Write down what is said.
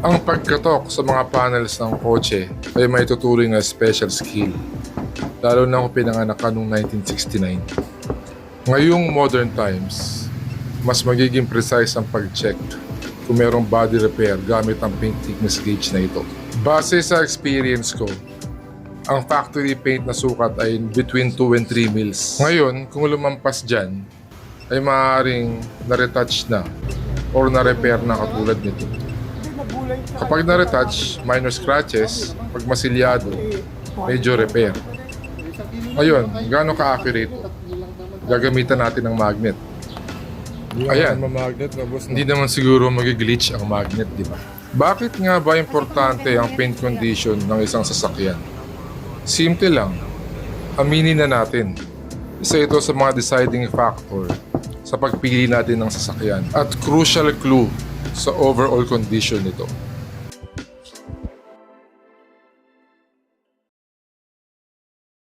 Ang pagkatok sa mga panels ng kotse ay may tuturing na special skill, lalo na kung pinanganak ka noong 1969. Ngayong modern times, mas magiging precise ang pag-check kung mayroong body repair gamit ang paint thickness gauge na ito. Base sa experience ko, ang factory paint na sukat ay between 2 and 3 mils. Ngayon, kung lumampas dyan, ay maaaring na-retouch na or na-repair na katulad nito. Kapag na-retouch, minor scratches. Pag masilyado, medyo repair. Ngayon, gaano ka-accurate? Gagamitan natin ng magnet. Ayan, hindi naman siguro mag-glitch ang magnet, di ba? Bakit nga ba importante ang paint condition ng isang sasakyan? Simple lang. Aminin na natin. Isa ito sa mga deciding factor sa pagpili natin ng sasakyan at crucial clue sa overall condition nito.